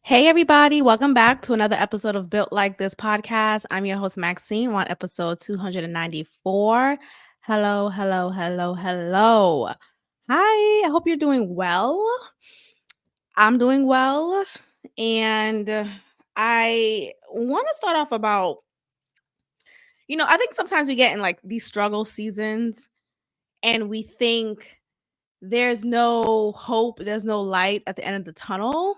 Hey, everybody, welcome back to another episode of Built Like This podcast. I'm your host, Maxine, on episode 294. Hello, hello, hello, hello. Hi, I hope you're doing well. I'm doing well. And I want to start off about, I think sometimes we get in like these struggle seasons and we think there's no hope, there's no light at the end of the tunnel.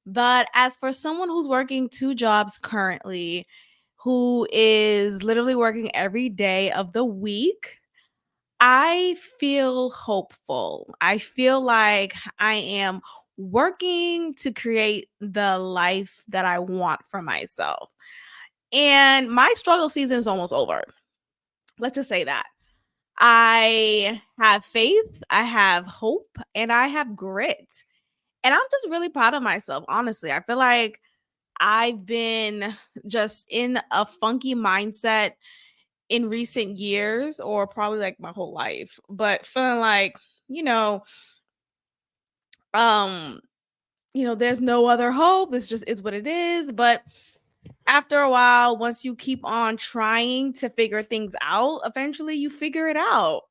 But as for someone who's working two jobs currently, who is literally working every day of the week, I feel hopeful. I feel like I am working to create the life that I want for myself. And my struggle season is almost over. Let's just say that. I have faith, I have hope, and I have grit. And I'm just really proud of myself, honestly. I feel like I've been just in a funky mindset in recent years, or probably like my whole life, but feeling like, you know, um, there's no other hope. This just is what it is. But after a while, once you keep on trying to figure things out, eventually you figure it out.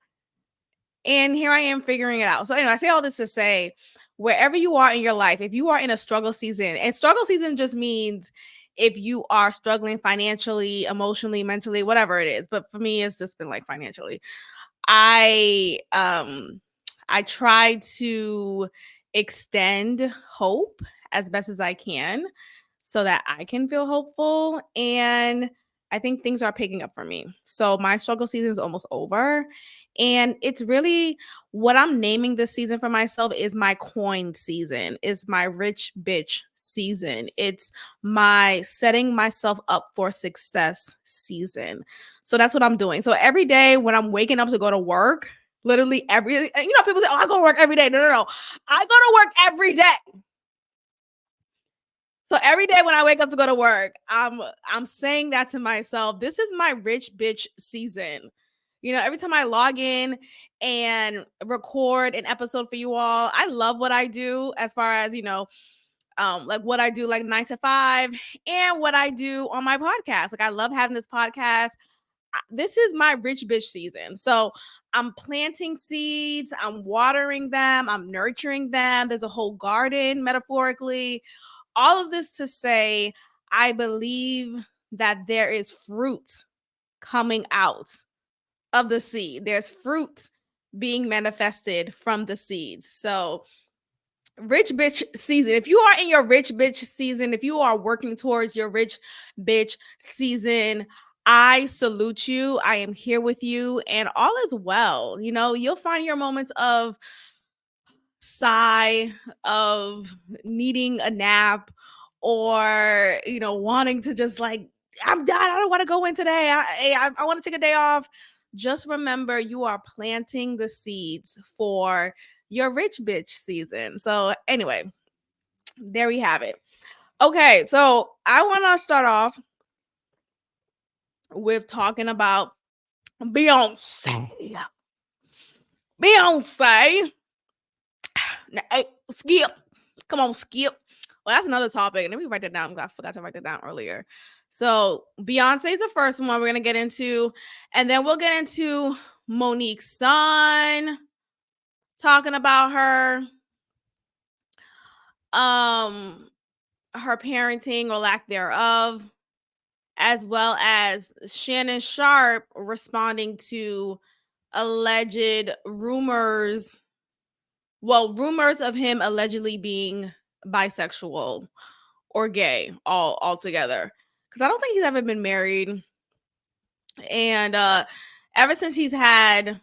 And here I am figuring it out. So anyway, I say all this to say, wherever you are in your life, if you are in a struggle season, and struggle season just means if you are struggling financially, emotionally, mentally, whatever it is. But for me, it's just been like financially. I try to extend hope as best as I can so that I can feel hopeful. And I think things are picking up for me. So my struggle season is almost over. And it's really what I'm naming this season for myself is my coin season, is my rich bitch season. It's my setting myself up for success season. So that's what I'm doing. So every day when I'm waking up to go to work, literally people say, oh, I go to work every day. No. I go to work every day. So every day when I wake up to go to work, I'm saying that to myself. This is my rich bitch season. Every time I log in and record an episode for you all, I love what I do as far as, like what I do like 9 to 5 and what I do on my podcast. Like I love having this podcast. This is my rich bitch season. So I'm planting seeds, I'm watering them, I'm nurturing them. There's a whole garden, metaphorically. All of this to say, I believe that there is fruit coming out of the seed. There's fruit being manifested from the seeds. So, rich bitch season. If you are in your rich bitch season, if you are working towards your rich bitch season, I salute you. I am here with you, and all is well. You'll find your moments of sigh, of needing a nap, or wanting to just like, I'm done, I don't want to go in today, I want to take a day off. Just remember, you are planting the seeds for your rich bitch season. So anyway, there we have it. Okay, so I want to start off with talking about Beyonce. Beyonce. Hey, Skip. Come on, Skip. Well, that's another topic. Let me write that down. I forgot to write that down earlier. So Beyonce is the first one we're gonna get into, and then we'll get into Monique's son, talking about her parenting or lack thereof, as well as Shannon Sharpe responding to alleged rumors. Well, rumors of him allegedly being bisexual or gay all together, because I don't think he's ever been married. And ever since he's had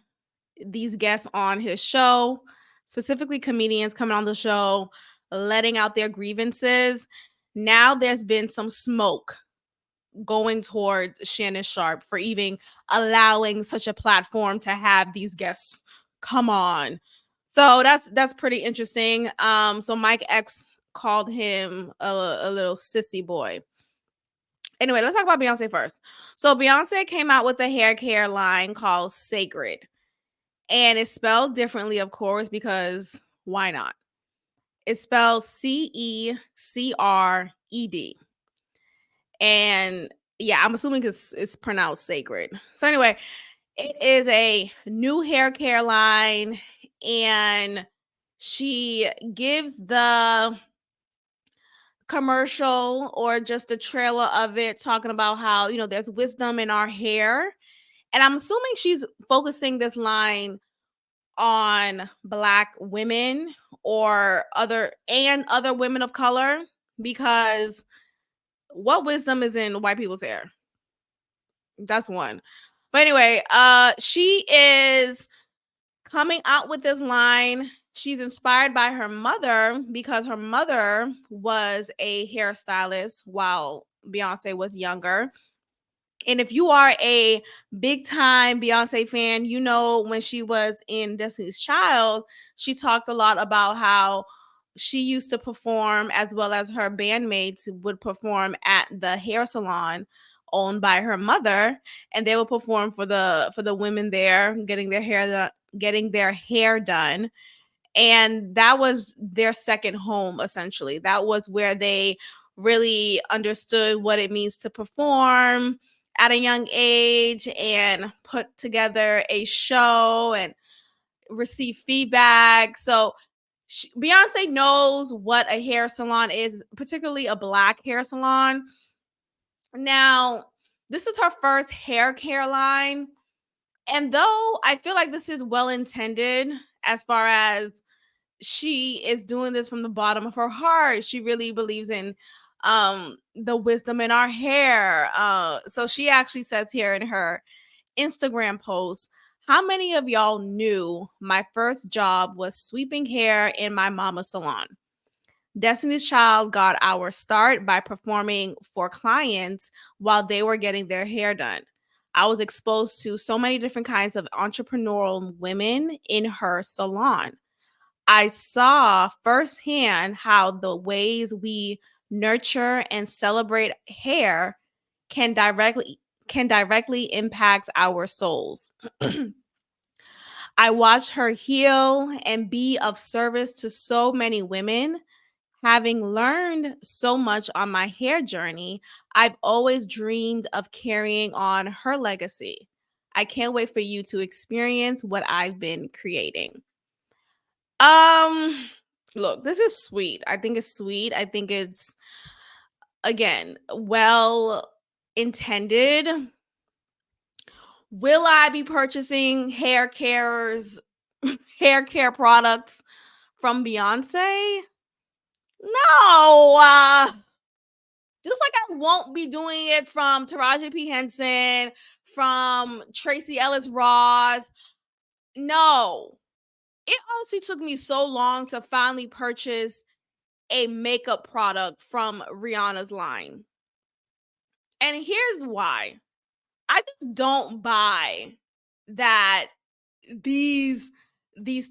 these guests on his show, specifically comedians coming on the show, letting out their grievances, now there's been some smoke going towards Shannon Sharpe for even allowing such a platform to have these guests come on. So that's pretty interesting. So Mike X called him a little sissy boy. Anyway, let's talk about Beyonce first. So Beyonce came out with a hair care line called Sacred. And it's spelled differently, of course, because why not? It's spelled Cecred. And yeah, I'm assuming it's pronounced sacred. So anyway, it is a new hair care line, and she gives the commercial or just a trailer of it talking about how, there's wisdom in our hair. And I'm assuming she's focusing this line on Black women or other women of color, because what wisdom is in white people's hair? That's one. But anyway, she is coming out with this line. She's inspired by her mother because her mother was a hairstylist while Beyonce was younger. And if you are a big time Beyonce fan, you know when she was in Destiny's Child, she talked a lot about how she used to perform, as well as her bandmates would perform at the hair salon owned by her mother, and they would perform for the women there getting their hair done. And that was their second home, essentially. That was where they really understood what it means to perform at a young age and put together a show and receive feedback. So Beyonce knows what a hair salon is, particularly a Black hair salon. Now, this is her first hair care line. And though I feel like this is well intended, as far as she is doing this from the bottom of her heart, she really believes in the wisdom in our hair. So she actually says here in her Instagram post, how many of y'all knew my first job was sweeping hair in my mama's salon? Destiny's Child got our start by performing for clients while they were getting their hair done. I was exposed to so many different kinds of entrepreneurial women in her salon. I saw firsthand how the ways we nurture and celebrate hair can directly impact our souls. I watched her heal and be of service to so many women. Having learned so much on my hair journey, I've always dreamed of carrying on her legacy. I can't wait for you to experience what I've been creating. Um, Look, this is sweet. I think it's sweet. I think it's, again, well intended. Will I be purchasing hair care products from Beyonce? No. Just like I won't be doing it from Taraji P. Henson, from Tracy Ellis Ross. No. It honestly took me so long to finally purchase a makeup product from Rihanna's line. And here's why. I just don't buy that these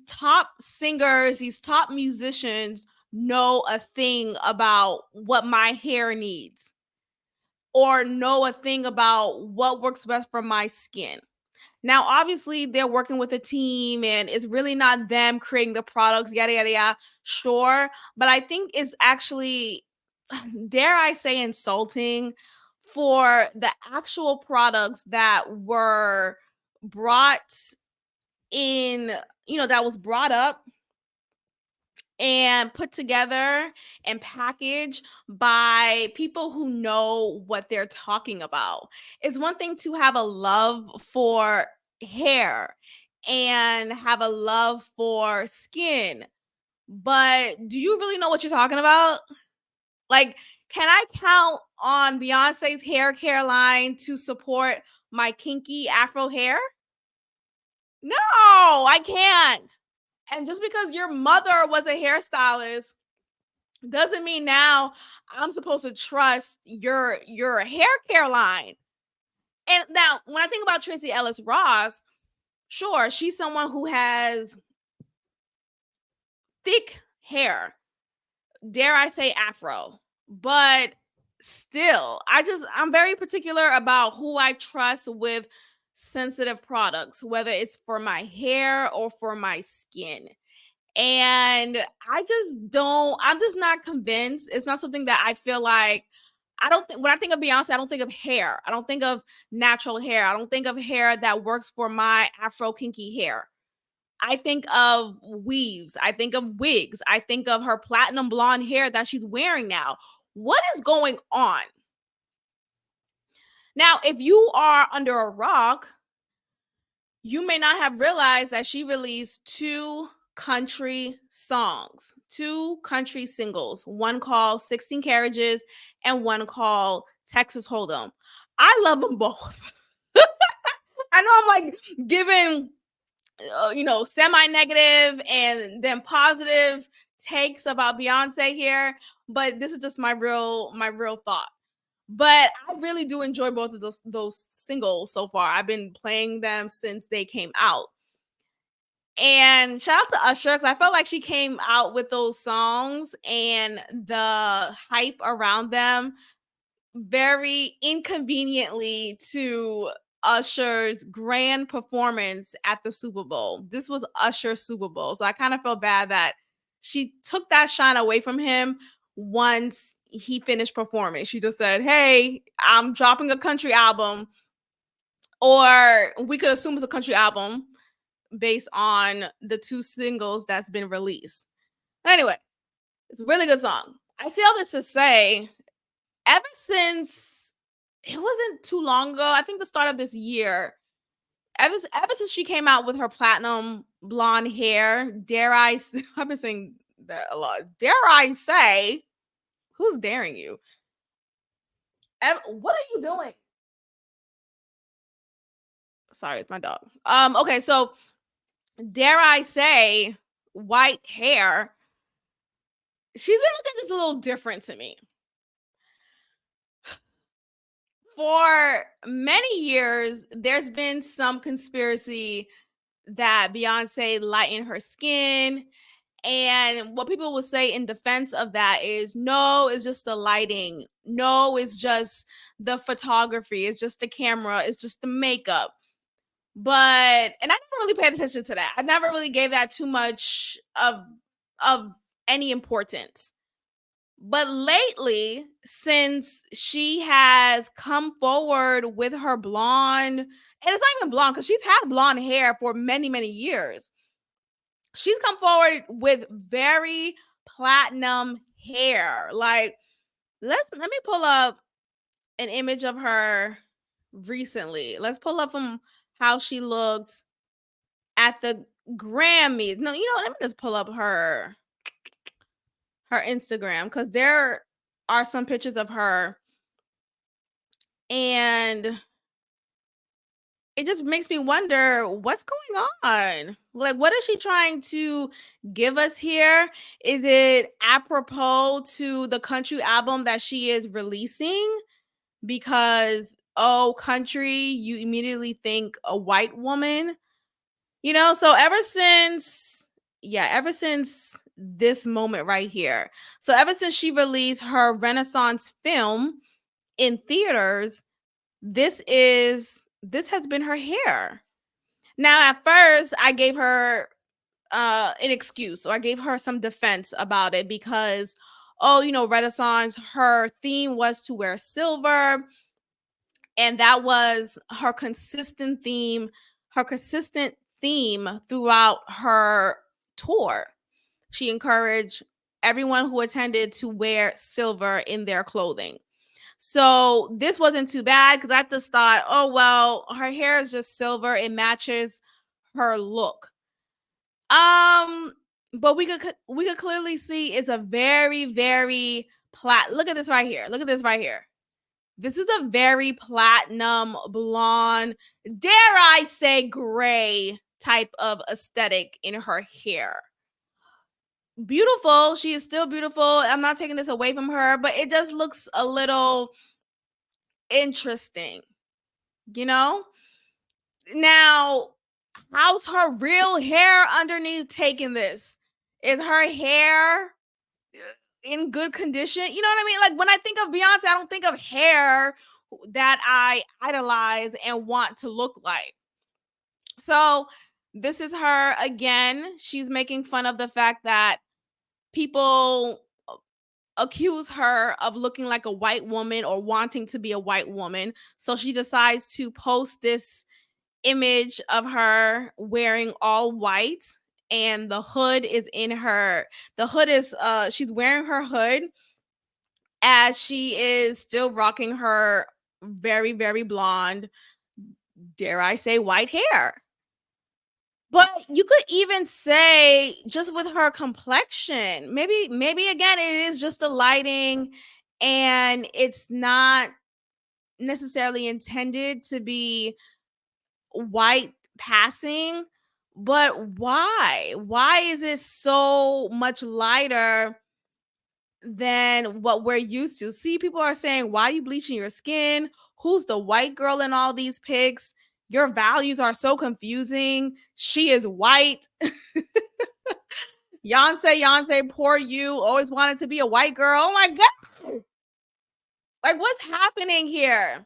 top singers, these top musicians know a thing about what my hair needs or know a thing about what works best for my skin. Now, obviously, they're working with a team and it's really not them creating the products, yada, yada, yada. Sure. But I think it's actually, dare I say, insulting for the actual products that were brought in, that was brought up and put together and packaged by people who know what they're talking about. It's one thing to have a love for hair and have a love for skin, but do you really know what you're talking about? Like, can I count on Beyonce's hair care line to support my kinky afro hair? No, I can't. And just because your mother was a hairstylist doesn't mean now I'm supposed to trust your hair care line. And now when I think about Tracy Ellis Ross, sure, she's someone who has thick hair. Dare I say afro. But still, I'm very particular about who I trust with sensitive products, whether it's for my hair or for my skin. And I'm just not convinced. It's not something that I feel like I don't think when I think of Beyonce, I don't think of hair. I don't think of natural hair. I don't think of hair that works for my Afro kinky hair. I think of weaves. I think of wigs. I think of her platinum blonde hair that she's wearing now. What is going on? Now, if you are under a rock, you may not have realized that she released two country songs, two country singles, one called 16 Carriages and one called Texas Hold'em. I love them both. I know I'm like giving, semi-negative and then positive takes about Beyonce here, but this is just my real thought. But I really do enjoy both of those singles so far. I've been playing them since they came out. And shout out to Usher because I felt like she came out with those songs and the hype around them very inconveniently to Usher's grand performance at the Super Bowl. This was Usher's Super Bowl. So I kind of felt bad that she took that shine away from him once he finished performing. She just said, "Hey, I'm dropping a country album," or we could assume it's a country album based on the two singles that's been released. Anyway, it's a really good song. I say all this to say, ever since it wasn't too long ago, I think the start of this year, ever since she came out with her platinum blonde hair, I've been saying that a lot. Dare I say, who's daring you? What are you doing? Sorry, it's my dog. Okay, so dare I say, white hair. She's been looking just a little different to me. For many years, there's been some conspiracy that Beyonce lightened her skin. And what people will say in defense of that is no, it's just the lighting. No, it's just the photography. It's just the camera. It's just the makeup. And I never really paid attention to that. I never really gave that too much of any importance. But lately, since she has come forward with her blonde, and it's not even blonde because she's had blonde hair for many, many years. She's come forward with very platinum hair. Like, let me pull up an image of her recently. Let's pull up from how she looked at the Grammys. No, let me just pull up her Instagram because there are some pictures of her and it just makes me wonder what's going on. Like, what is she trying to give us here? Is it apropos to the country album that she is releasing? Because, oh, country, you immediately think a white woman, So ever since this moment right here, so ever since she released her Renaissance film in theaters, this has been her hair. Now, at first, I gave her an excuse, or I gave her some defense about it because, Renaissance, her theme was to wear silver, and that was her consistent theme throughout her tour. She encouraged everyone who attended to wear silver in their clothing. So this wasn't too bad because I just thought, oh, well, her hair is just silver. It matches her look. But we could clearly see it's a very, very look at this right here. Look at this right here. This is a very platinum blonde, dare I say gray type of aesthetic in her hair. Beautiful. She is still beautiful. I'm not taking this away from her, but it just looks a little interesting, Now, how's her real hair underneath taking this? Is her hair in good condition? You know what I mean? Like, when I think of Beyonce, I don't think of hair that I idolize and want to look like. So This is her again. She's making fun of the fact that people accuse her of looking like a white woman or wanting to be a white woman. So she decides to post this image of her wearing all white, and the hood is in her. The hood is she's wearing her hood as she is still rocking her very, very blonde, dare I say, white hair. But you could even say just with her complexion, maybe again it is just the lighting and it's not necessarily intended to be white passing, but why? Why is it so much lighter than what we're used to? See, people are saying, why are you bleaching your skin? Who's the white girl in all these pics? Your values are so confusing. She is white. Yonsei, poor you. Always wanted to be a white girl. Oh my God. Like, what's happening here?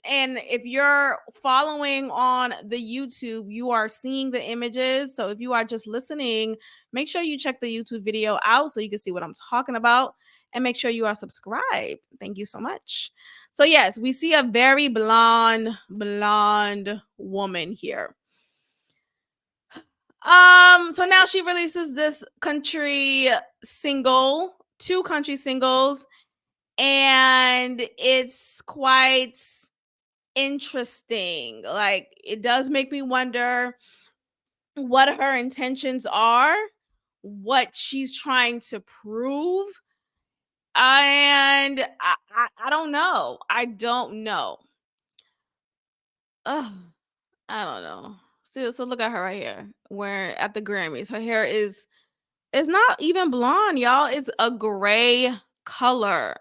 And if you're following on the YouTube, you are seeing the images. So if you are just listening, make sure you check the YouTube video out so you can see what I'm talking about, and make sure you are subscribed. Thank you so much. So yes, we see a very blonde woman here. So now she releases this country single, two country singles, and it's quite interesting. Like, it does make me wonder what her intentions are, what she's trying to prove. And I don't know. I don't know. Ugh, I don't know. So look at her right here. Where at the Grammys, her hair is it's not even blonde, y'all. It's a gray color.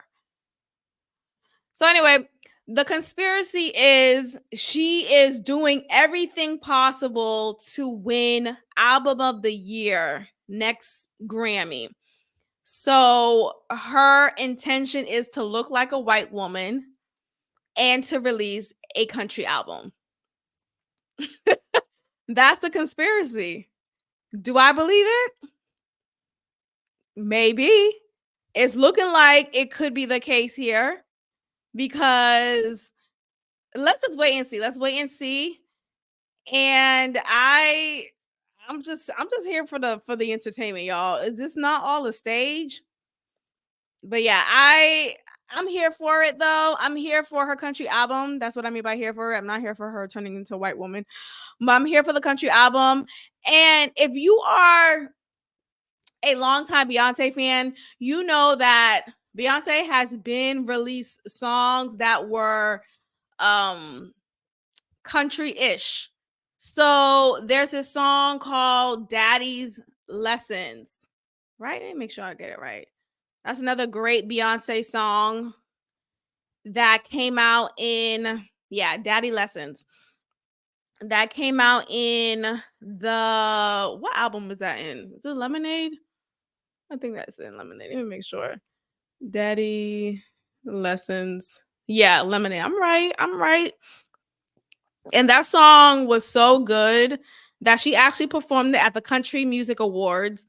So anyway, the conspiracy is she is doing everything possible to win album of the year next Grammy. So her intention is to look like a white woman and to release a country album. That's the conspiracy. Do I believe it? Maybe. It's looking like it could be the case here, because let's just wait and see. Let's wait and see. And I'm just here for the entertainment, y'all. Is this not all a stage? But yeah, I'm here for it though. I'm here for her country album. That's what I mean by here for it. I'm not here for her turning into a white woman. But I'm here for the country album. And if you are a longtime Beyonce fan, you know that Beyonce has been released songs that were country-ish. So there's this song called Daddy's Lessons, right? Let me make sure I get it right. That's another great Beyonce song that came out in, yeah, Daddy Lessons. That came out in what album was that in? Is it Lemonade? I think that's in Lemonade. Let me make sure. Daddy Lessons. Yeah, Lemonade. I'm right. And that song was so good that she actually performed it at the Country Music Awards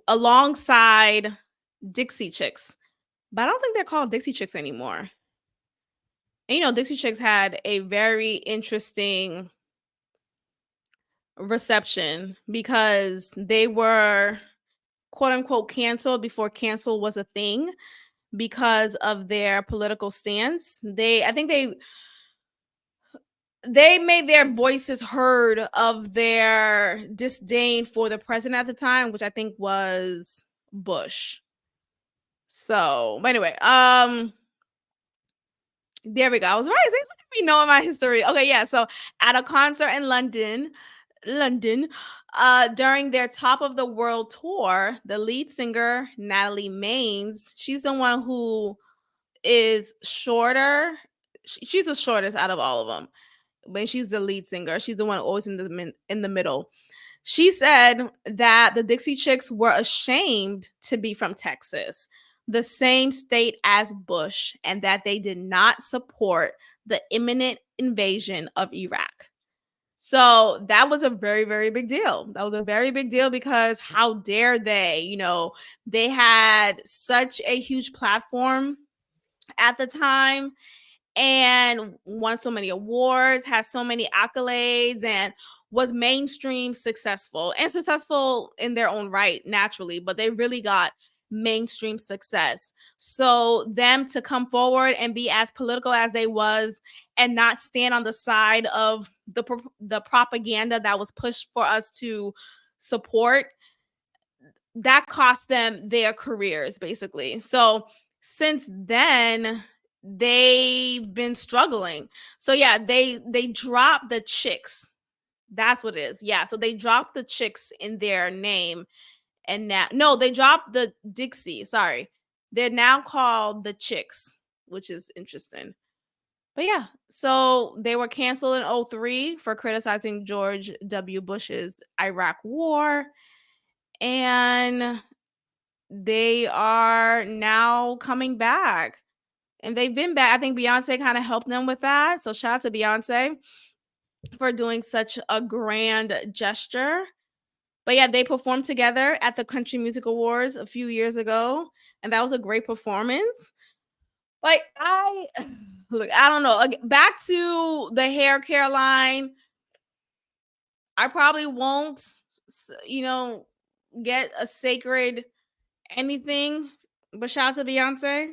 alongside Dixie Chicks. But I don't think they're called Dixie Chicks anymore. And Dixie Chicks had a very interesting reception because they were quote unquote canceled before cancel was a thing because of their political stance. I think they made their voices heard of their disdain for the president at the time, which I think was Bush. So, but anyway, there we go. I was right. Look at me knowing my history. Okay, yeah. So at a concert in London, during their Top of the World tour, the lead singer, Natalie Maines, she's the one who is shorter. She's the shortest out of all of them. When she's the lead singer, she's the one always in the middle. She said that the Dixie Chicks were ashamed to be from Texas, the same state as Bush, and that they did not support the imminent invasion of Iraq. So that was a very, very big deal. That was a very big deal because how dare they? They had such a huge platform at the time and won so many awards, had so many accolades, and was mainstream successful and successful in their own right, naturally, but they really got mainstream success. So them to come forward and be as political as they was and not stand on the side of the propaganda that was pushed for us to support, that cost them their careers basically. So since then they've been struggling. So yeah, they dropped the chicks. That's what it is. Yeah, so they dropped the chicks in their name, and now no, they dropped the Dixie. Sorry. They're now called the Chicks, which is interesting. But yeah, so they were canceled in '03 for criticizing George W. Bush's Iraq war, and they are now coming back. And they've been back. I think Beyonce kind of helped them with that. So shout out to Beyonce for doing such a grand gesture. But yeah, they performed together at the Country Music Awards a few years ago, and that was a great performance. Like I look, I don't know. Back to the hair care line. I probably won't, you know, get a sacred anything, but shout out to Beyonce.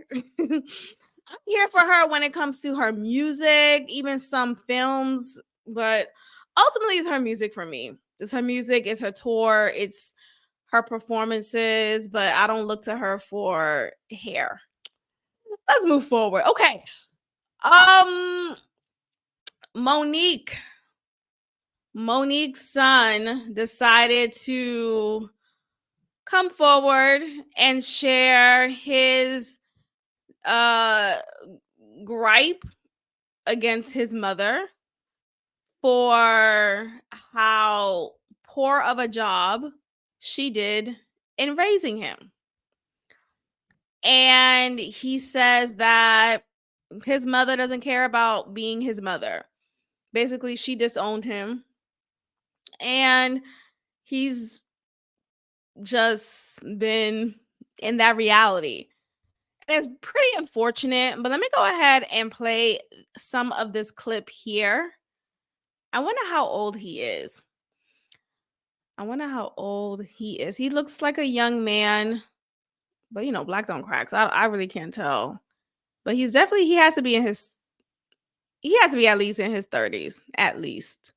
I'm here for her when it comes to her music, even some films, but ultimately it's her music for me. It's her music, it's her tour, it's her performances, but I don't look to her for hair. Let's move forward. Okay. Um Monique. Monique's son decided to come forward and share his uh gripe against his mother for how poor of a job she did in raising him. And he says that his mother doesn't care about being his mother. Basically, she disowned him. And he's just been in that reality. And it's pretty unfortunate, but let me go ahead and play some of this clip here. I wonder how old he is. I wonder how old he is. He looks like a young man, but black don't crack. So I really can't tell. But he has to be he has to be at least in his 30s, at least.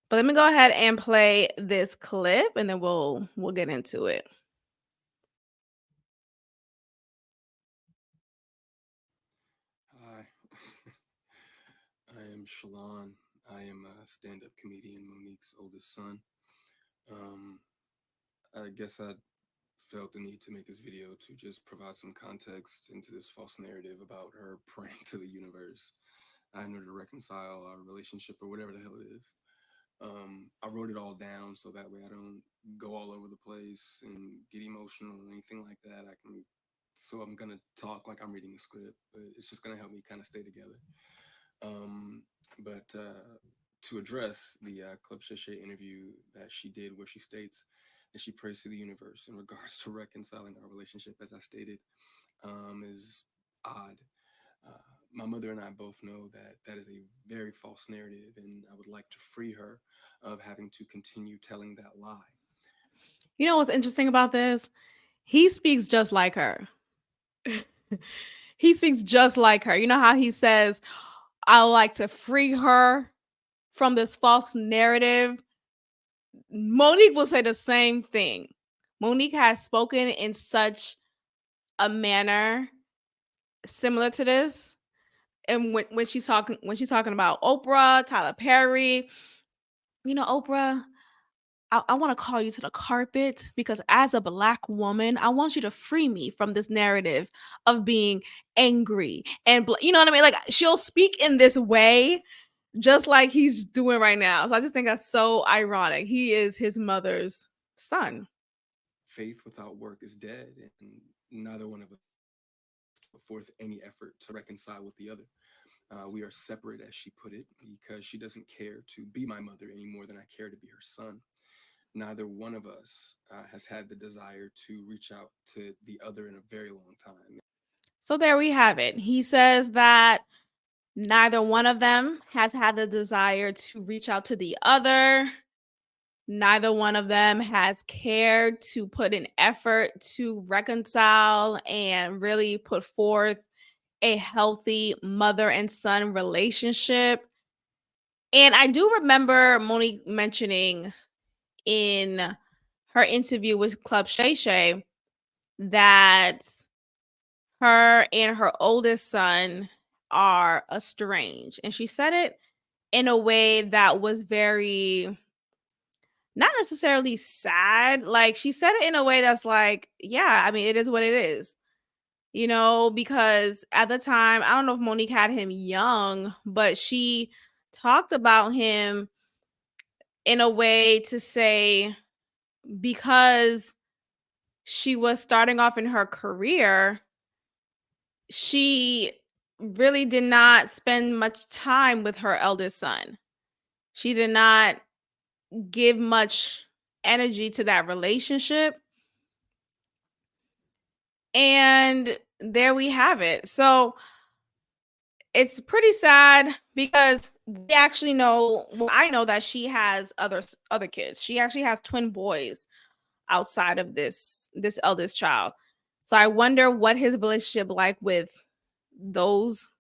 But let me go ahead and play this clip and then we'll get into it. Hi, I am Shalon. I am a stand-up comedian, Monique's oldest son. Um, I guess I felt the need to make this video to just provide some context into this false narrative about her praying to the universe in order to reconcile our relationship or whatever the hell it is. I wrote it all down so that way I don't go all over the place and get emotional or anything like that. So I'm gonna talk like I'm reading a script, but it's just gonna help me kind of stay together. Um, but to address the Club Shay interview that she did, where she states that she prays to the universe in regards to reconciling our relationship, as I stated, is odd. Uh, my mother and I both know that that is a very false narrative, and I would like to free her of having to continue telling that lie. You know what's interesting about this? He speaks just like her. He speaks just like her. You know how he says, I like to free her from this false narrative? Monique will say the same thing. Monique has spoken in such a manner similar to this. And when she's talking about Oprah, Tyler Perry, Oprah, I want to call you to the carpet because as a black woman, I want you to free me from this narrative of being angry and you know what I mean? Like she'll speak in this way just like he's doing right now. So I just think that's so ironic. He is his mother's son. Faith without work is dead, and neither one of us put forth any effort to reconcile with the other. We are separate, as she put it, because she doesn't care to be my mother any more than I care to be her son. Neither one of us has had the desire to reach out to the other in a very long time. So there we have it. He says that neither one of them has had the desire to reach out to the other. Neither one of them has cared to put an effort to reconcile and really put forth a healthy mother and son relationship. And I do remember Monique mentioning in her interview with Club Shay Shay that her and her oldest son are estranged. And she said it in a way that was very, not necessarily sad. Like, she said it in a way that's like, yeah, I mean, it is what it is. You know, because at the time, I don't know if Monique had him young, but she talked about him in a way to say, because she was starting off in her career, she really did not spend much time with her eldest son. She did not give much energy to that relationship. And there we have it. So it's pretty sad because we actually know, well, I know that she has other kids. She actually has twin boys outside of this eldest child. So I wonder what his relationship like with those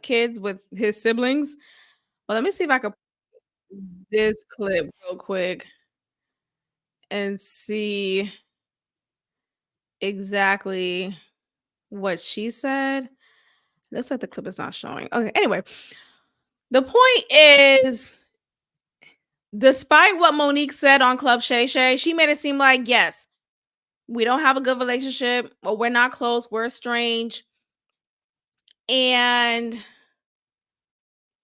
kids, with his siblings. Well, let me see if I can this clip real quick and see exactly what she said. Looks like the clip is not showing. Okay, anyway, the point is, despite what Monique said on Club Shay Shay, she made it seem like, yes, we don't have a good relationship, or we're not close, we're estranged. And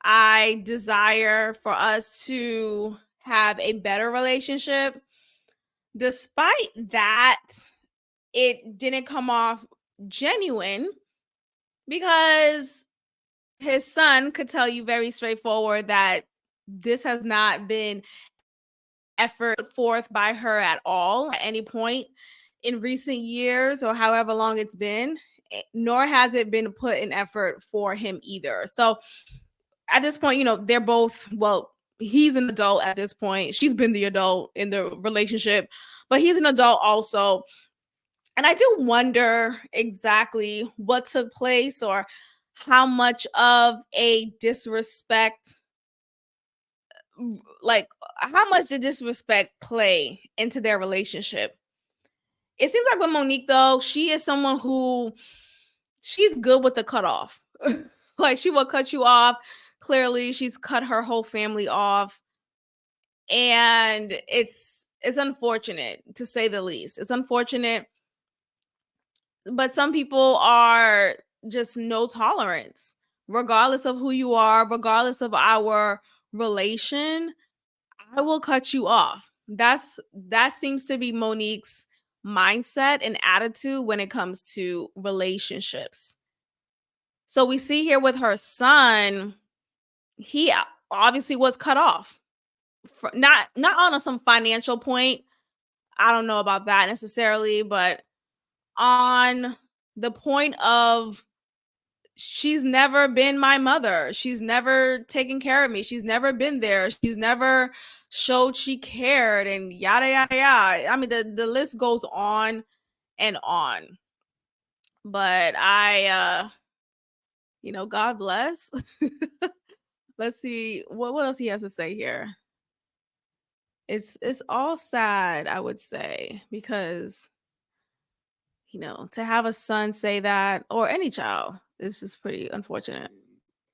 I desire for us to have a better relationship. Despite that, it didn't come off genuine because his son could tell you very straightforward that this has not been effort put forth by her at all at any point in recent years or however long it's been, nor has it been put in effort for him either. So at this point, you know, they're both, well, he's an adult at this point. She's been the adult in the relationship, but he's an adult also. And I do wonder exactly what took place or how much of a disrespect, like, how much did disrespect play into their relationship? It seems like with Monique, though, she is someone who she's good with the cutoff. Like, she will cut you off. Clearly, she's cut her whole family off. And it's unfortunate, to say the least. It's unfortunate, but some people are just no tolerance, regardless of who you are, regardless of our relation. I will cut you off. That seems to be Monique's mindset and attitude when it comes to relationships. So we see here with her son, he obviously was cut off. Not on some financial point. I don't know about that necessarily, but on the point of, she's never been my mother. She's never taken care of me. She's never been there. She's never showed she cared, and yada yada yada. I mean, the list goes on and on. But God bless. Let's see what else he has to say here. It's all sad, I would say, because to have a son say that, or any child, is just pretty unfortunate. And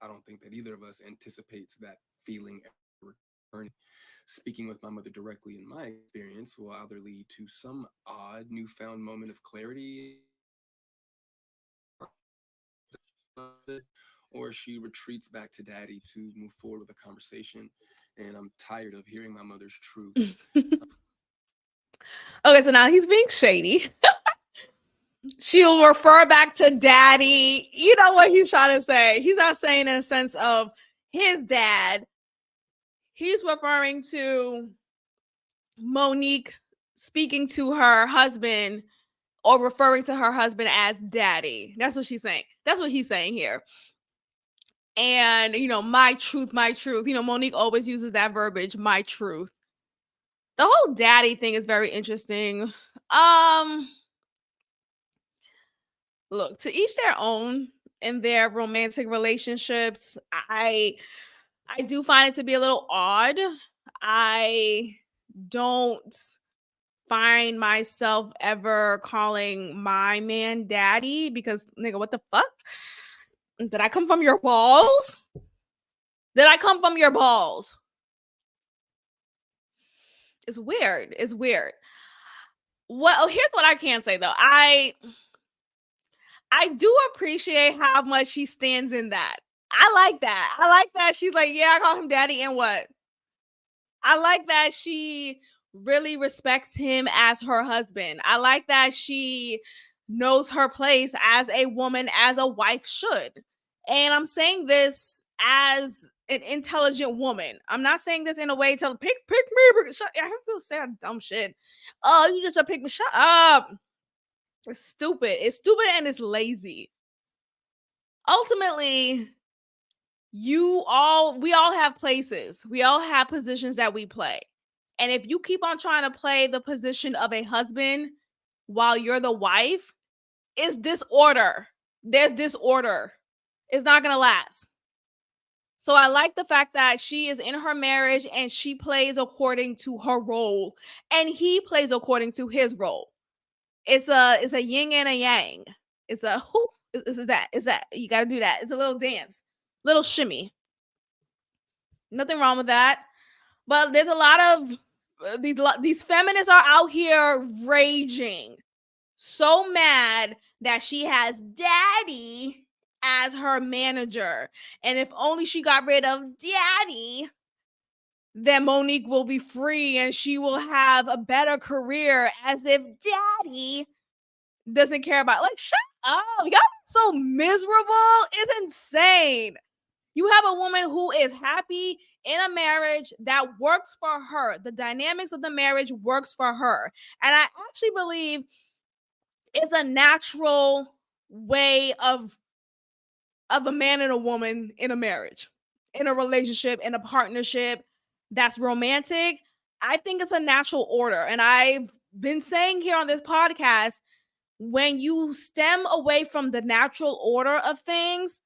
I don't think that either of us anticipates that feeling ever returning. Speaking with my mother directly, in my experience, will either lead to some odd newfound moment of clarity, or she retreats back to daddy to move forward with a conversation. And I'm tired of hearing my mother's truths. Okay, so now he's being shady. She'll refer back to daddy. You know what he's trying to say. He's not saying in a sense of his dad. He's referring to Monique speaking to her husband or referring to her husband as daddy. That's what she's saying. That's what he's saying here. And, my truth, my truth. Monique always uses that verbiage, my truth. The whole daddy thing is very interesting. Look, to each their own in their romantic relationships. I do find it to be a little odd. I don't find myself ever calling my man daddy because, nigga, what the fuck? Did I come from your balls? Did I come from your balls? It's weird. It's weird. Well, here's what I can say though. I do appreciate how much she stands in that. I like that. I like that she's like, yeah, I call him daddy and what? I like that she really respects him as her husband. I like that she knows her place as a woman, as a wife should. And I'm saying this as an intelligent woman. I'm not saying this in a way to pick me. Shut, I have to say that dumb shit. Oh, you just pick me. Shut up. It's stupid. It's stupid and it's lazy. Ultimately, we all have places. We all have positions that we play. And if you keep on trying to play the position of a husband while you're the wife, it's disorder. There's disorder. It's not going to last. So I like the fact that she is in her marriage and she plays according to her role and he plays according to his role. It's a yin and a yang. It's a is that you got to do that. It's a little dance, little shimmy. Nothing wrong with that. But there's a lot of these feminists are out here raging, so mad that she has daddy as her manager. And if only she got rid of daddy, then Monique will be free and she will have a better career, as if daddy doesn't care about. Like, shut up. Y'all are so miserable. It's insane. You have a woman who is happy in a marriage that works for her. The dynamics of the marriage works for her. And I actually believe it's a natural way of a man and a woman in a marriage, in a relationship, in a partnership that's romantic. I think it's a natural order. And I've been saying here on this podcast, when you stem away from the natural order of things,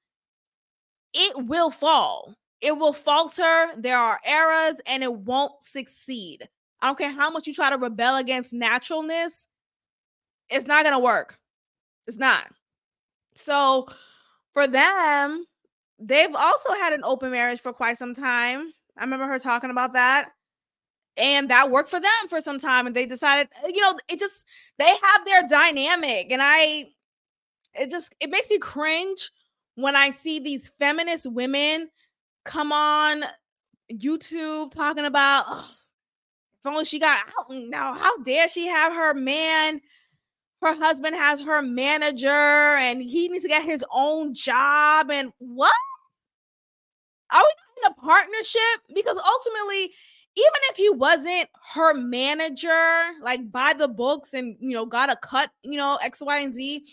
it will fall. It will falter. There are errors and it won't succeed. I don't care how much you try to rebel against naturalness. It's not going to work. It's not. So for them, they've also had an open marriage for quite some time. I remember her talking about that. And that worked for them for some time. And they decided, they have their dynamic. And it makes me cringe when I see these feminist women come on YouTube talking about, if only she got out now, how dare she have her husband has her manager and he needs to get his own job. And what? Are we not in a partnership? Because ultimately, even if he wasn't her manager, like by the books and, got a cut, X, Y, and Z,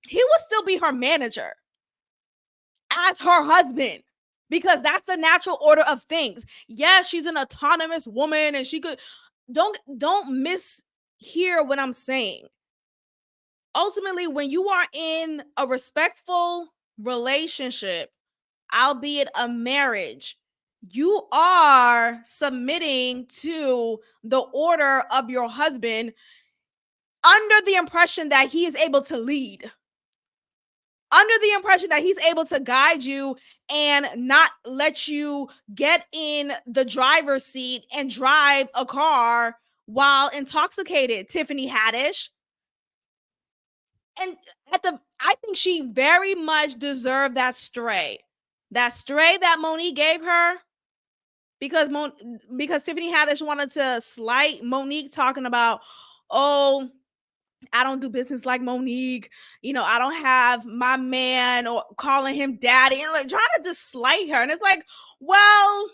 he would still be her manager as her husband, because that's the natural order of things. Yes, she's an autonomous woman and she could, don't mishear what I'm saying. Ultimately, when you are in a respectful relationship, albeit a marriage, you are submitting to the order of your husband under the impression that he is able to lead, under the impression that he's able to guide you and not let you get in the driver's seat and drive a car while intoxicated, Tiffany Haddish. And I think she very much deserved that stray that Monique gave her, because Tiffany Haddish wanted to slight Monique, talking about, oh, I don't do business like Monique. I don't have my man or calling him daddy and like trying to just slight her. And it's like, well,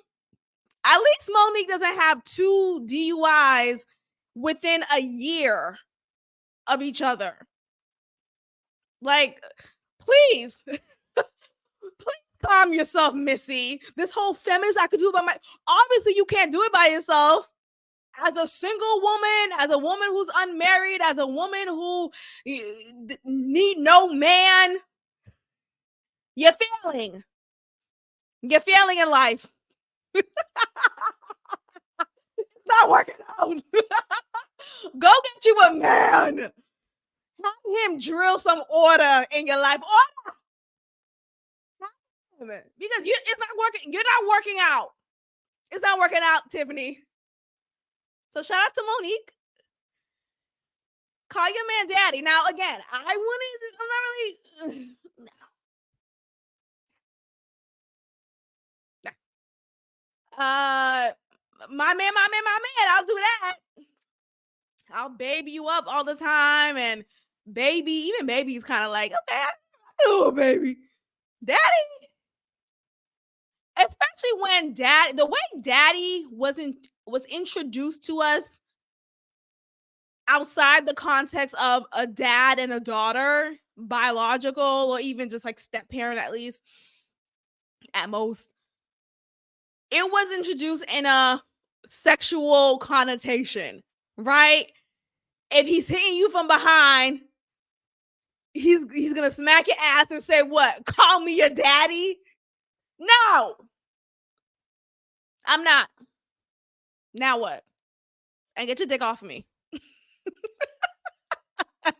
at least Monique doesn't have 2 DUIs within a year of each other. Like, please, please calm yourself, Missy. This whole feminist I could do it by obviously you can't do it by yourself. As a single woman, as a woman who's unmarried, as a woman who need no man, you're failing. You're failing in life. It's not working out. Go get you a man. Have him drill some order in your life. Order. Because it's not working. You're not working out. It's not working out, Tiffany. So shout out to Monique. Call your man daddy. Now, again, I'm not really. My man. I'll do that. I'll baby you up all the time, and even baby's kind of like, okay, oh baby, daddy. Especially when the way daddy was introduced to us outside the context of a dad and a daughter, biological or even just like step parent, at least at most, it was introduced in a sexual connotation, right? If he's hitting you from behind, he's gonna smack your ass and say, what? Call me your daddy? No, I'm not. Now what? And get your dick off of me. Daddy,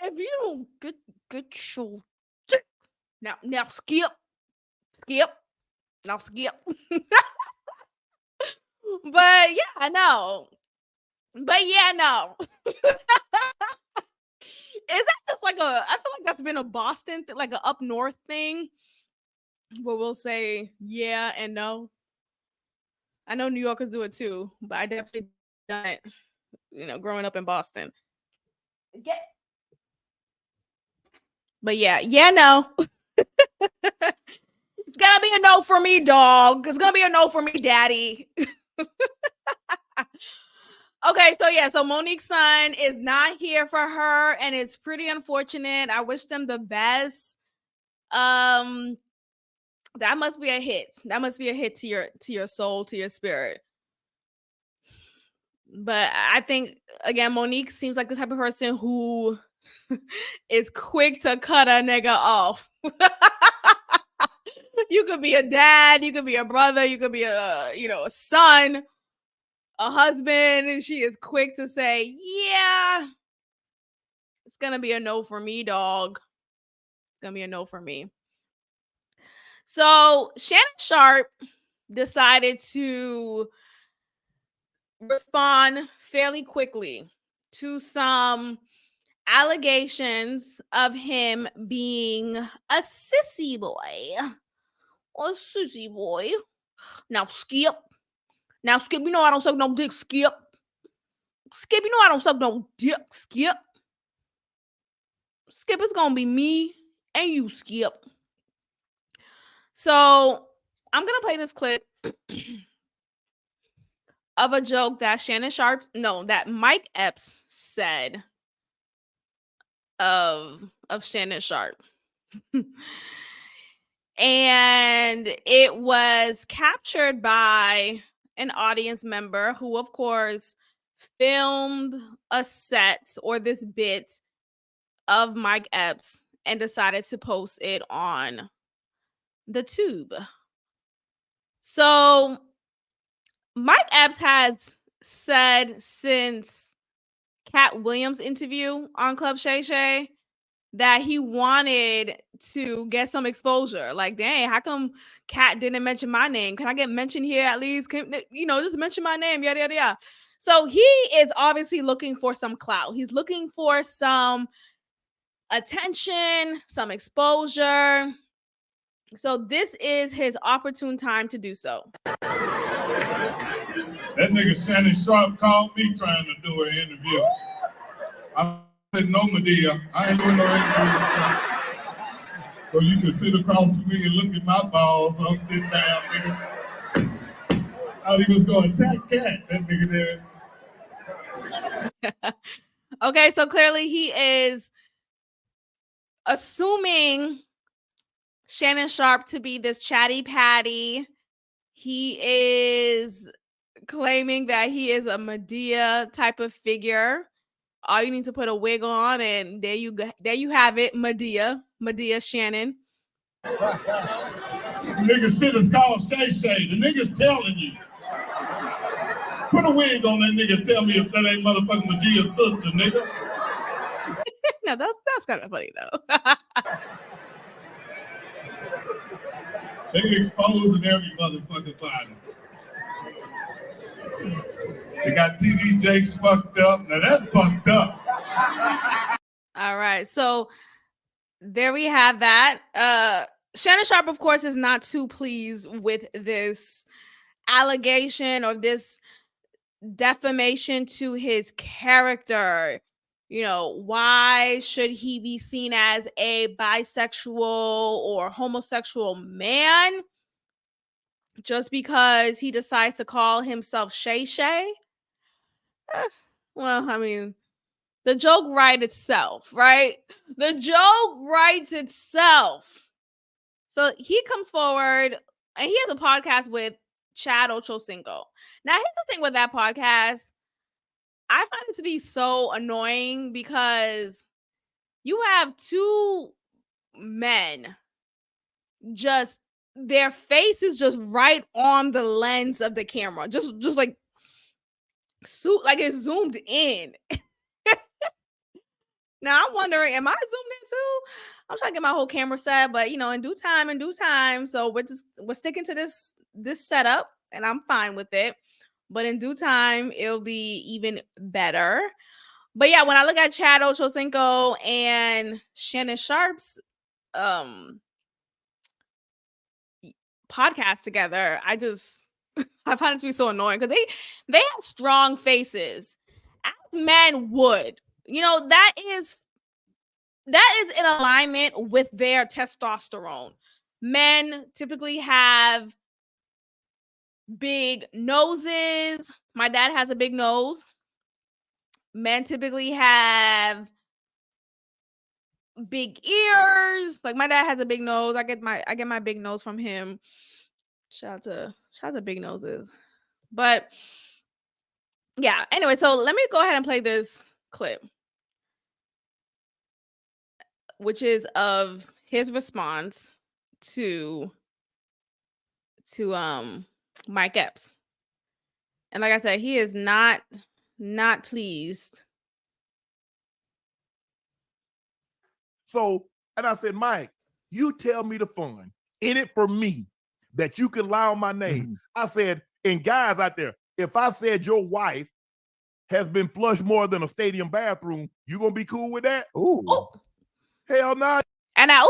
if you don't get your dick now skip. Now skip. But yeah, no. But yeah, no. Is that just like I feel like that's been a Boston like an up north thing where we'll say yeah and no. I know New Yorkers do it too, but I definitely done it, growing up in Boston. But yeah, no. It's gonna be a no for me, dog. It's gonna be a no for me, daddy. Okay, so Monique's son is not here for her, and it's pretty unfortunate. I wish them the best. That must be a hit. That must be a hit to your soul, to your spirit. But I think again, Monique seems like the type of person who is quick to cut a nigga off. You could be a dad, you could be a brother, you could be a son, a husband, and she is quick to say, yeah, it's gonna be a no for me, dog. It's gonna be a no for me. So Shannon Sharpe decided to respond fairly quickly to some allegations of him being a sissy boy. A sissy boy. Now, Skip, you know I don't suck no dick, Skip. Skip, you know I don't suck no dick, Skip. Skip, it's gonna be me and you, Skip. So I'm gonna play this clip of a joke that that Mike Epps said of Shannon Sharpe. And it was captured by an audience member who, of course, filmed a set or this bit of Mike Epps and decided to post it on the tube. So Mike Epps has said since Cat Williams' interview on Club Shay Shay that he wanted to get some exposure. Like, dang, how come Cat didn't mention my name? Can I get mentioned here at least? Just mention my name, yada, yada, yada. So he is obviously looking for some clout. He's looking for some attention, some exposure. So this is his opportune time to do so. That nigga Shannon Sharpe called me trying to do an interview. I said, no, Medea, I ain't doing no interview. So you can sit across from me and look at my balls. I'll sit down, nigga. Thought he was going to attack Cat, that nigga there. Okay, so clearly he is assuming Shannon Sharpe to be this chatty patty. He is claiming that he is a Medea type of figure. All you need to put a wig on, and there you have it, Medea Shannon. The nigga shit is called Shay Shay. The nigga's telling you. Put a wig on that nigga. Tell me if that ain't motherfucking Medea's sister, nigga. No, that's kind of funny though. They exposing every motherfucking body. They got TD Jakes fucked up. Now that's fucked up. All right, so there we have that. Shannon Sharpe, of course, is not too pleased with this allegation or this defamation to his character. You know, why should he be seen as a bisexual or homosexual man just because he decides to call himself Shay Shay? Well, I mean, the joke writes itself, right? The joke writes itself. So he comes forward and he has a podcast with Chad Ochocinco. Now, here's the thing with that podcast. I find it to be so annoying because you have two men, just their face is just right on the lens of the camera, just like it's zoomed in. Now I'm wondering, am I zoomed in too? I'm trying to get my whole camera set, but in due time. So we're sticking to this setup, and I'm fine with it. But in due time, it'll be even better. But yeah, when I look at Chad Ochocinco and Shannon Sharpe's podcast together, I find it to be so annoying because they have strong faces, as men would. That is in alignment with their testosterone. Men typically have big noses. My dad has a big nose. Men typically have big ears. Like my dad has a big nose. I get my big nose from him. Shout out to big noses. But yeah, anyway, so let me go ahead and play this clip, which is of his response to Mike Epps. And like I said, he is not pleased. So, and I said, Mike, you tell me the fun in it for me that you can lie on my name. Mm-hmm. I said, and guys out there, if I said your wife has been flushed more than a stadium bathroom, you gonna be cool with that? Ooh. Hell no. And out.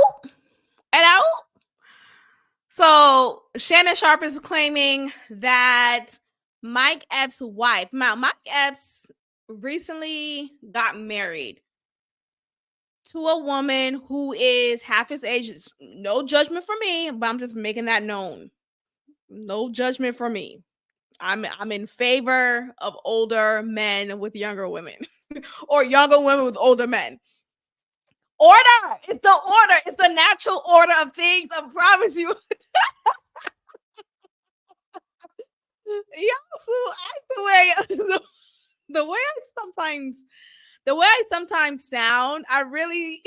So Shannon Sharpe is claiming that Mike Epps' wife. Now, Mike Epps recently got married to a woman who is half his age. No judgment for me, but I'm just making that known. No judgment for me. I'm in favor of older men with younger women or younger women with older men. Order! It's the order. It's the natural order of things. I promise you. Yeah, so the way I sometimes sound, I really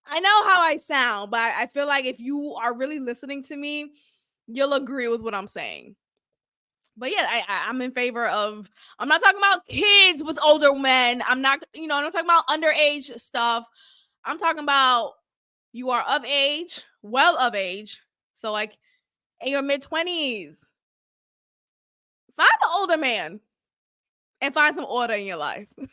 I know how I sound, but I feel like if you are really listening to me, you'll agree with what I'm saying. But yeah, I'm in favor of. I'm not talking about kids with older men. I'm not talking about underage stuff. I'm talking about you are of age, well of age. So like in your mid-20s, find an older man and find some order in your life. Find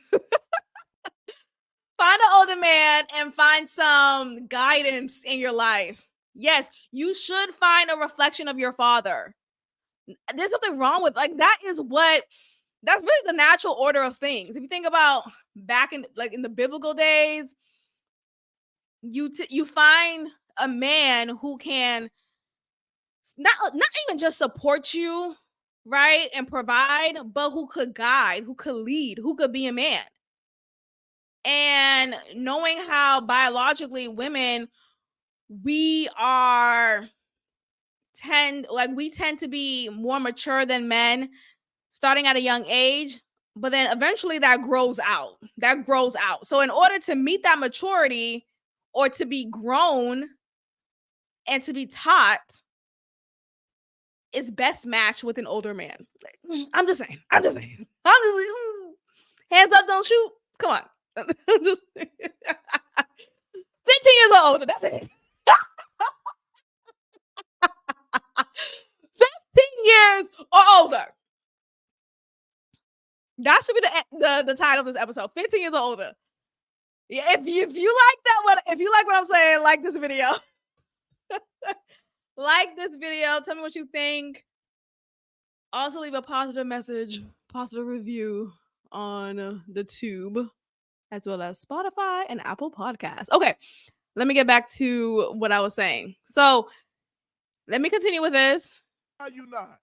an older man and find some guidance in your life. Yes, you should find a reflection of your father. There's something wrong with like that's really the natural order of things. If you think about back in like in the biblical days, you find a man who can not even just support you, right, and provide, but who could guide, who could lead, who could be a man. And knowing how biologically women we tend to be more mature than men starting at a young age, but then eventually that grows out. So in order to meet that maturity or to be grown and to be taught, it's best matched with an older man. I'm just saying. Hands up, don't shoot. Come on. 15 years or older. That's it. 15 years or older. That should be the title of this episode. 15 years or older. Yeah, if you like what I'm saying, like this video. Like this video. Tell me what you think. Also leave a positive message, positive review on the tube, as well as Spotify and Apple Podcasts. Okay, let me get back to what I was saying. So let me continue with this. How you not?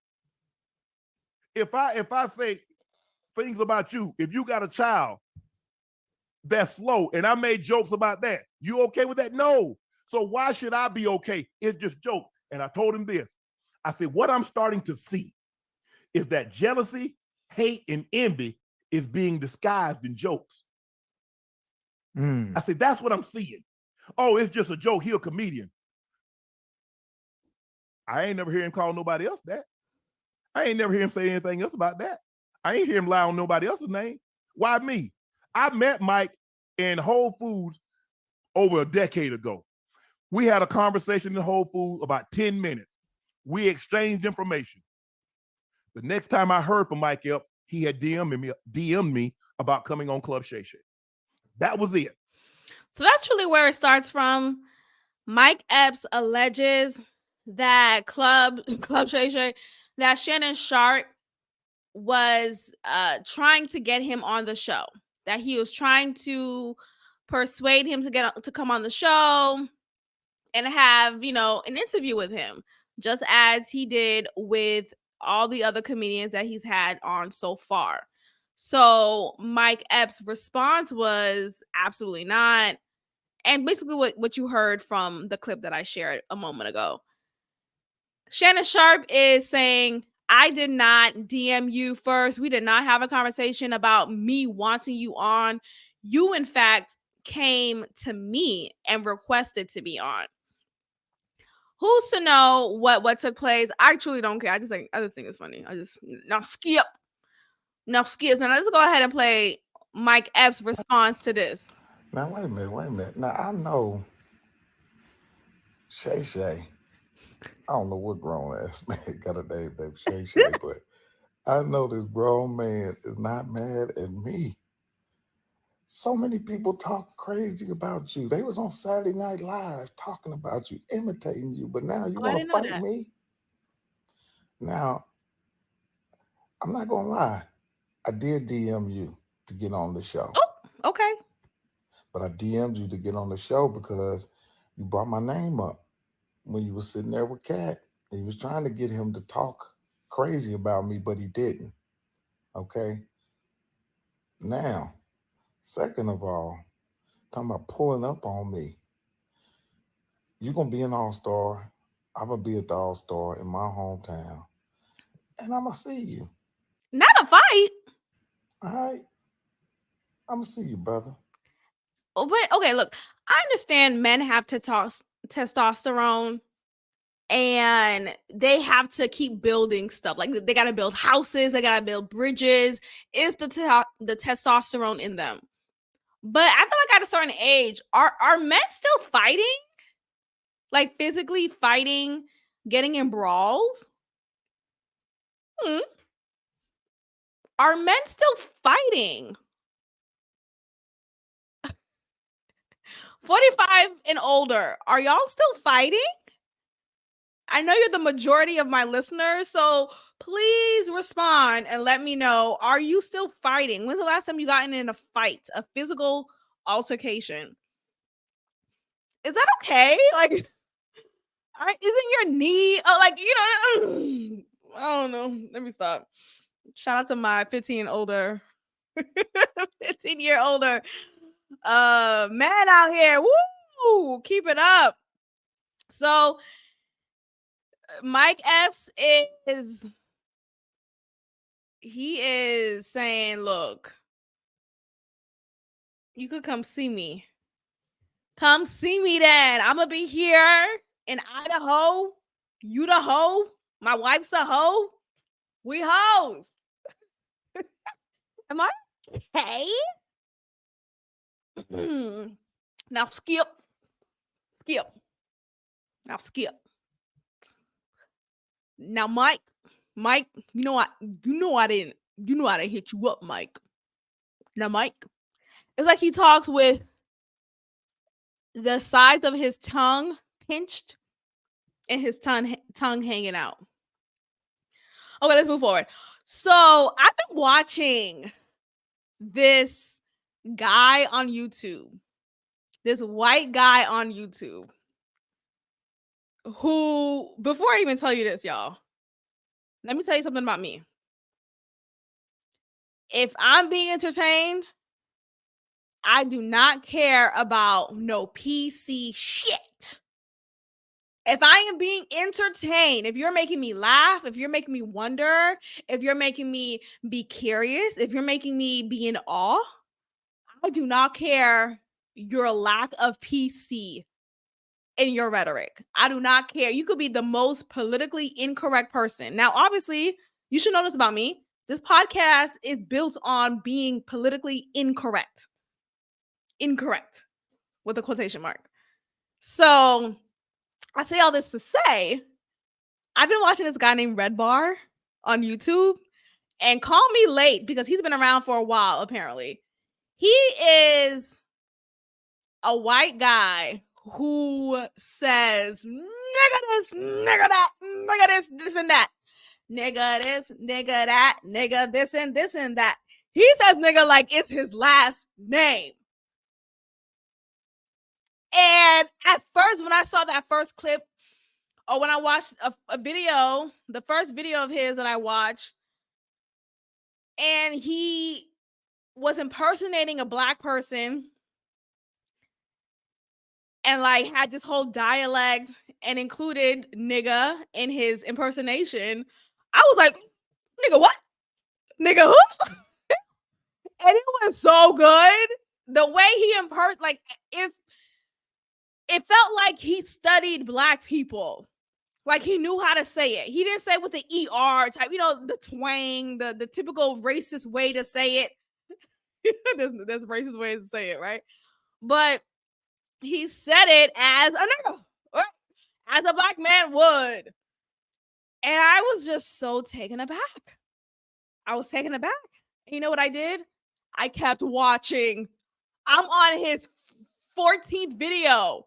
If I say things about you, if you got a child that's slow and I made jokes about that, you okay with that? No. So why should I be okay? It's just joke. And I told him this. I said, what I'm starting to see is that jealousy, hate, and envy is being disguised in jokes. I said, that's what I'm seeing. Oh, it's just a joke. He a comedian. I ain't never hear him call nobody else that. I ain't never hear him say anything else about that. I ain't hear him lie on nobody else's name. Why me? I met Mike in Whole Foods over a decade ago. We had a conversation in Whole Foods about 10 minutes. We exchanged information. The next time I heard from Mike Epps, he had DM'd me about coming on Club Shay Shay. That was it. So that's truly where it starts from. Mike Epps alleges that Club Shay Shay, that Shannon Sharpe was trying to get him on the show. That he was trying to persuade him to come on the show and have, an interview with him, just as he did with all the other comedians that he's had on so far. So Mike Epps' response was absolutely not. And basically what you heard from the clip that I shared a moment ago. Shannon Sharpe is saying, I did not DM you first. We did not have a conversation about me wanting you on. You, in fact, came to me and requested to be on. Who's to know what took place? I truly don't care. I just think it's funny. Now skip. Now let's go ahead and play Mike Epps' response to this. Now wait a minute. Now I know Shay Shay. I don't know what grown ass man got a name named Shay Shay, but I know this grown man is not mad at me. So many people talk crazy about you. They was on Saturday Night Live talking about you, imitating you, but now you want to fight me? Now, I'm not gonna lie. I did DM you to get on the show. Oh, okay. But I DM'd you to get on the show because you brought my name up when you were sitting there with Kat. And you was trying to get him to talk crazy about me, but he didn't. Okay? Now, second of all, talking about pulling up on me. You're going to be an all-star. I'm going to be at the all-star in my hometown. And I'm going to see you. Not a fight. All right? I'm going to see you, brother. But, okay, look, I understand men have testosterone and they have to keep building stuff. Like, they got to build houses. They got to build bridges. It's the testosterone in them. But I feel like at a certain age, are men still fighting? Like, physically fighting, getting in brawls? Are men still fighting? 45 and older, are y'all still fighting? I know you're the majority of my listeners, so please respond and let me know, are you still fighting? When's the last time you gotten in a fight, a physical altercation? Is that okay? Like, isn't your knee, like, I don't know. Let me stop. Shout out to my 15 older 15-year older man out here. Woo! Keep it up. So Mike Epps is saying, look, you could come see me. Come see me then. I'm gonna be here in Idaho. You the hoe. My wife's a hoe. We hoes. Am I okay? Now skip. Now skip. Now Mike, you know I didn't hit you up, Mike. Now Mike, it's like he talks with the sides of his tongue pinched and his tongue hanging out. Okay, let's move forward. So I've been watching this guy on YouTube, this white guy on YouTube, who, before I even tell you this, y'all, let me tell you something about me. If I'm being entertained, I do not care about no PC shit. If I am being entertained, if you're making me laugh, if you're making me wonder, if you're making me be curious, if you're making me be in awe, I do not care your lack of PC in your rhetoric. I do not care. You could be the most politically incorrect person. Now, obviously, you should know this about me. This podcast is built on being politically incorrect. Incorrect with a quotation mark. So I say all this to say, I've been watching this guy named Red Bar on YouTube, and call me late because he's been around for a while, apparently. He is a white guy who says, nigga this, nigga that, nigga this and that. Nigga this, nigga that, nigga this and that. He says nigga like it's his last name. And at first, when I saw that first clip, or when I watched a video, the first video of his that I watched, and he was impersonating a black person and like had this whole dialect and included nigga in his impersonation, I was like, nigga what? Nigga who? And it was so good. The way he like, if it felt like he studied black people. Like he knew how to say it. He didn't say it with the ER type, the twang, the typical racist way to say it. There's racist ways to say it, right? But he said it as a nigga, as a black man would. And I was just so taken aback. I was taken aback. And you know what I did? I kept watching. I'm on his 14th video.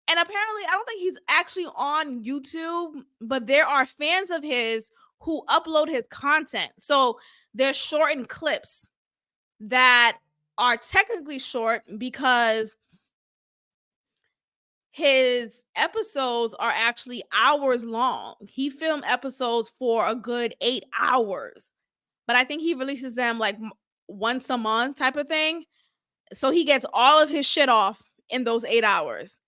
And apparently, I don't think he's actually on YouTube, but there are fans of his who upload his content. So there's shortened clips that are technically short because his episodes are actually hours long. He filmed episodes for a good 8 hours, but I think he releases them like once a month type of thing. So he gets all of his shit off in those 8 hours.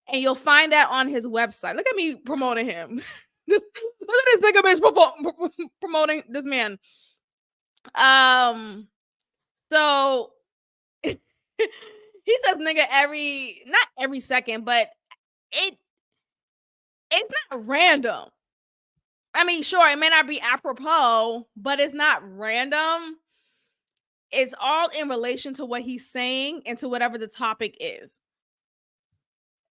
And you'll find that on his website. Look at me promoting him. Look at this nigga bitch promoting this man. So he says nigga not every second, but it's not random. I mean, sure, it may not be apropos, but it's not random. It's all in relation to what he's saying and to whatever the topic is.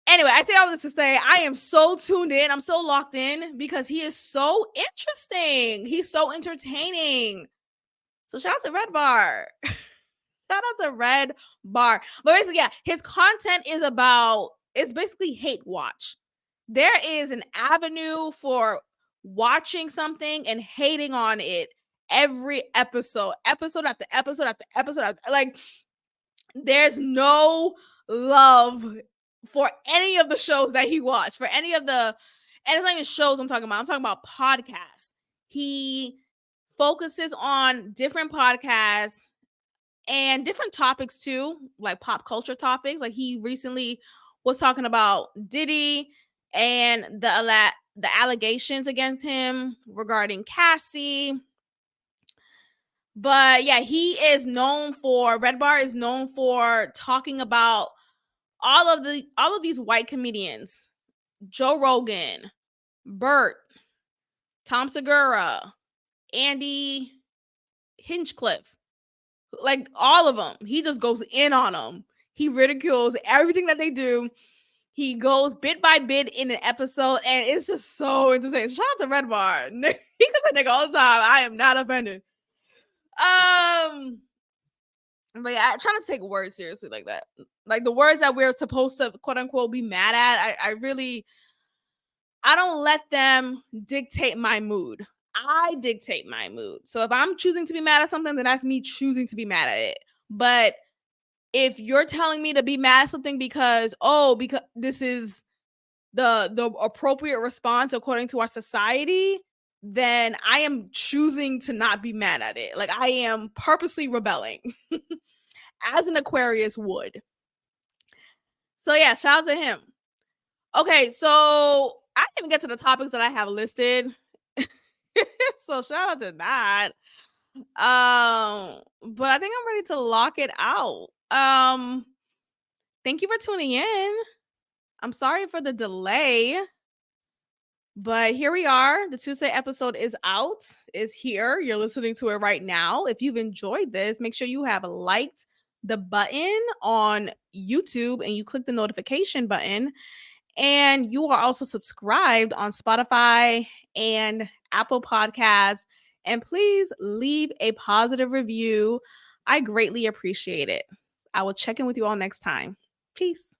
Anyway, I say all this to say I am so tuned in. I'm so locked in because he is so interesting. He's so entertaining. So shout out to Red Bar. Shout out to Red Bar. But basically, yeah, his content is basically hate watch. there is an avenue for watching something and hating on it every episode after episode after episode. Like, there's no love for any of the shows that he watched, for any of the, and it's not even shows I'm talking about podcasts. He focuses on different podcasts and different topics too, like pop culture topics. Like, he recently was talking about Diddy and the allegations against him regarding Cassie. But yeah, he is known for, Red Bar is known for talking about all of these white comedians: Joe Rogan, Bert, Tom Segura, Andy Hinchcliffe, like all of them. He just goes in on them. He ridicules everything that they do. He goes bit by bit in an episode, and it's just so entertaining. Shout out to Red Bar. He can say nigga all the time. I am not offended. But yeah, I'm trying to take words seriously like that. Like, the words that we're supposed to quote unquote be mad at, I don't let them dictate my mood. I dictate my mood. So if I'm choosing to be mad at something, then that's me choosing to be mad at it. But if you're telling me to be mad at something because this is the appropriate response according to our society, then I am choosing to not be mad at it. Like, I am purposely rebelling as an Aquarius would. So yeah, shout out to him. Okay, so I didn't even get to the topics that I have listed. So shout out to that. But I think I'm ready to lock it out. Thank you for tuning in. I'm sorry for the delay, but here we are. The Tuesday episode is out, is here. You're listening to it right now. If you've enjoyed this, make sure you have liked the button on YouTube and you click the notification button. And you are also subscribed on Spotify and Apple Podcasts. And please leave a positive review. I greatly appreciate it. I will check in with you all next time. Peace.